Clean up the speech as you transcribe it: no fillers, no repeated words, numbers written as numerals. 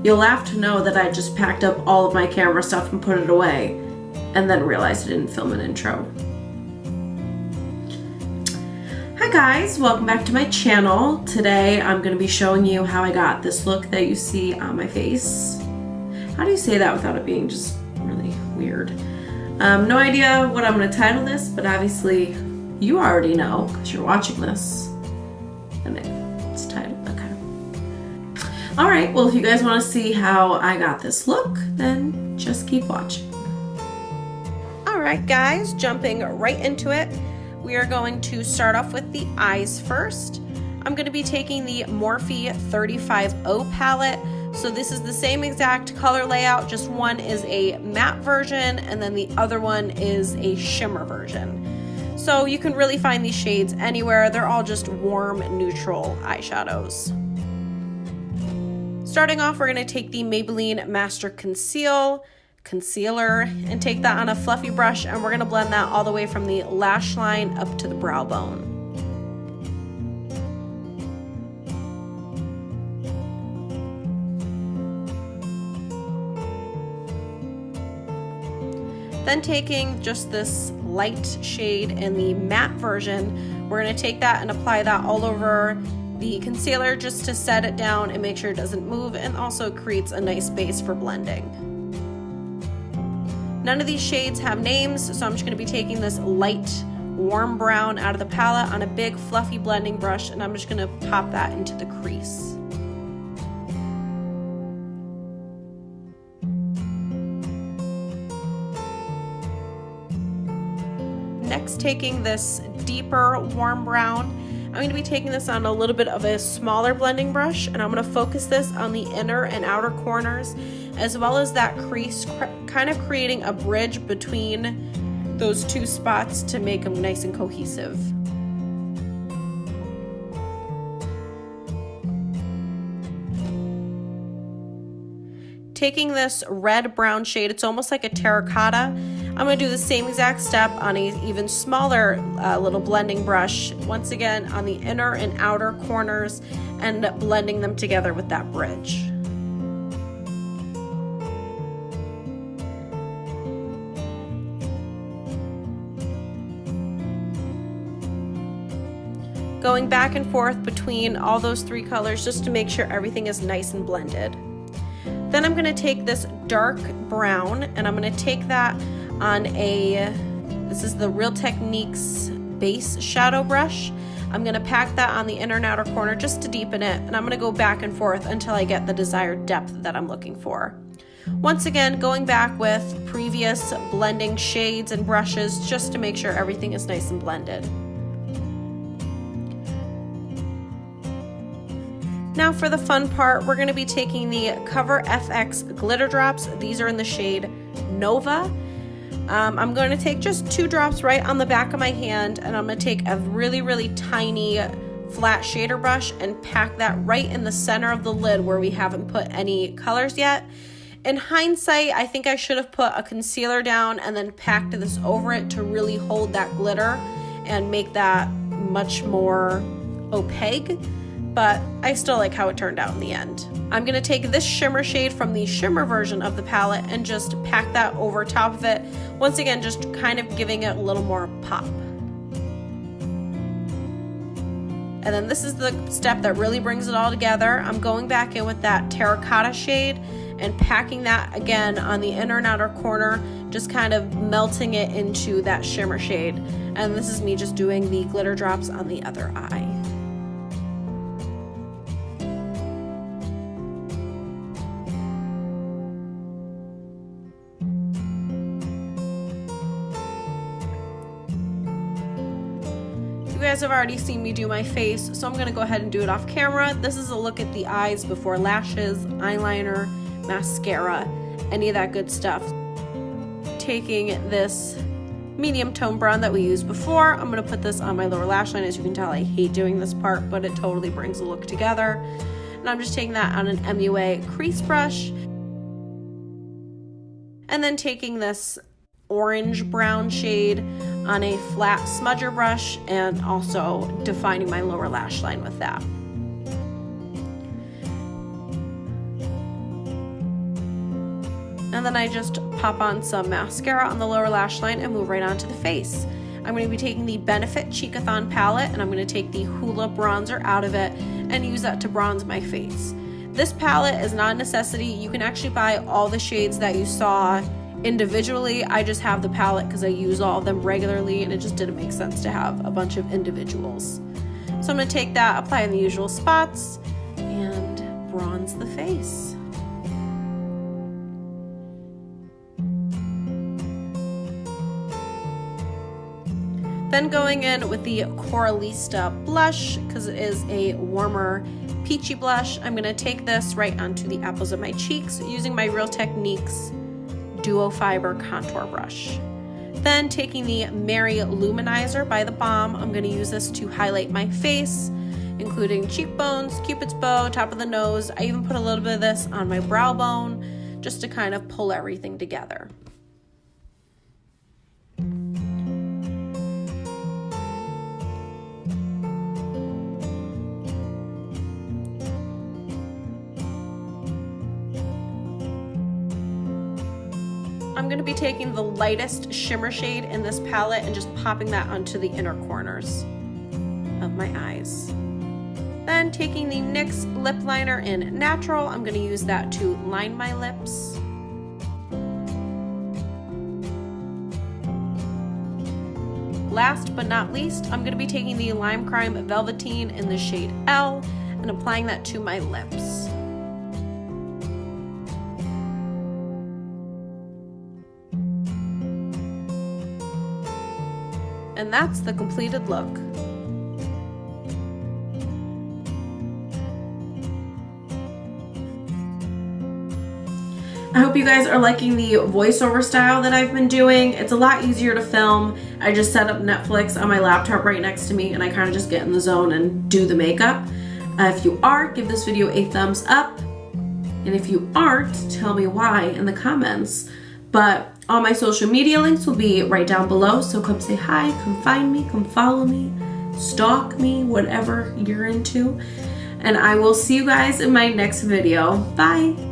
You'll laugh to know that I just packed up all of my camera stuff and put it away, and then realized I didn't film an intro. Hi guys, welcome back to my channel. Today I'm going to be showing you how I got this look that you see on my face. How do you say that without it being just really weird? No idea what I'm going to title this, but obviously you already know because you're watching this. And it's titled, okay. Alright, well if you guys want to see how I got this look, then just keep watching. Alright guys, jumping right into it. We are going to start off with the eyes first. I'm going to be taking the Morphe 35O palette. So this is the same exact color layout, just one is a matte version and then the other one is a shimmer version. So you can really find these shades anywhere. They're all just warm, neutral eyeshadows. Starting off, we're going to take the Maybelline Master Concealer and take that on a fluffy brush, and we're going to blend that all the way from the lash line up to the brow bone. Then taking just this light shade in the matte version, we're going to take that and apply that all over the concealer just to set it down and make sure it doesn't move, and also creates a nice base for blending. None of these shades have names, so I'm just going to be taking this light warm brown out of the palette on a big fluffy blending brush, and I'm just going to pop that into the crease. Next, taking this deeper warm brown, I'm going to be taking this on a little bit of a smaller blending brush, and I'm going to focus this on the inner and outer corners, as well as that crease, kind of creating a bridge between those two spots to make them nice and cohesive. Taking this red-brown shade, it's almost like a terracotta. I'm going to do the same exact step on an even smaller little blending brush, once again on the inner and outer corners, and blending them together with that bridge. Going back and forth between all those three colors just to make sure everything is nice and blended. Then I'm going to take this dark brown and I'm going to take that on this is the Real Techniques base shadow brush. I'm going to pack that on the inner and outer corner just to deepen it, and I'm going to go back and forth until I get the desired depth that I'm looking for. Once again, going back with previous blending shades and brushes just to make sure everything is nice and blended. Now for the fun part, we're going to be taking the Cover FX glitter drops. These are in the shade Nova. I'm going to take just 2 drops right on the back of my hand, and I'm going to take a really tiny flat shader brush and pack that right in the center of the lid where we haven't put any colors yet. In hindsight, I think I should have put a concealer down and then packed this over it to really hold that glitter and make that much more opaque. But I still like how it turned out in the end. I'm going to take this shimmer shade from the shimmer version of the palette and just pack that over top of it. Once again, just kind of giving it a little more pop. And then this is the step that really brings it all together. I'm going back in with that terracotta shade and packing that again on the inner and outer corner, just kind of melting it into that shimmer shade. And this is me just doing the glitter drops on the other eye. You guys have already seen me do my face, so I'm going to go ahead and do it off camera. This is a look at the eyes before lashes, eyeliner, mascara, any of that good stuff. Taking this medium tone brown that we used before, I'm going to put this on my lower lash line. As you can tell, I hate doing this part, but it totally brings the look together. And I'm just taking that on an MUA crease brush. And then taking this orange brown shade on a flat smudger brush and also defining my lower lash line with that. And then I just pop on some mascara on the lower lash line and move right onto the face. I'm going to be taking the Benefit Cheekathon palette, and I'm going to take the Hoola bronzer out of it and use that to bronze my face. This palette is not a necessity. You can actually buy all the shades that you saw individually. I just have the palette because I use all of them regularly, and it just didn't make sense to have a bunch of individuals. So I'm going to take that, apply in the usual spots, and bronze the face. Then going in with the Coralista blush, because it is a warmer peachy blush, I'm going to take this right onto the apples of my cheeks using my Real Techniques Duo Fiber Contour Brush. Then taking the Mary Luminizer by The Balm, I'm going to use this to highlight my face, including cheekbones, Cupid's bow, top of the nose. I even put a little bit of this on my brow bone just to kind of pull everything together. I'm going to be taking the lightest shimmer shade in this palette and just popping that onto the inner corners of my eyes. Then taking the NYX lip liner in Natural, I'm going to use that to line my lips. Last but not least, I'm going to be taking the Lime Crime Velveteen in the shade L and applying that to my lips. And that's the completed look. I hope you guys are liking the voiceover style that I've been doing. It's a lot easier to film. I just set up Netflix on my laptop right next to me, and I kind of just get in the zone and do the makeup. If you are, give this video a thumbs up. And if you aren't, tell me why in the comments. But all my social media links will be right down below, so come say hi, come find me, come follow me, stalk me, whatever you're into. And I will see you guys in my next video. Bye!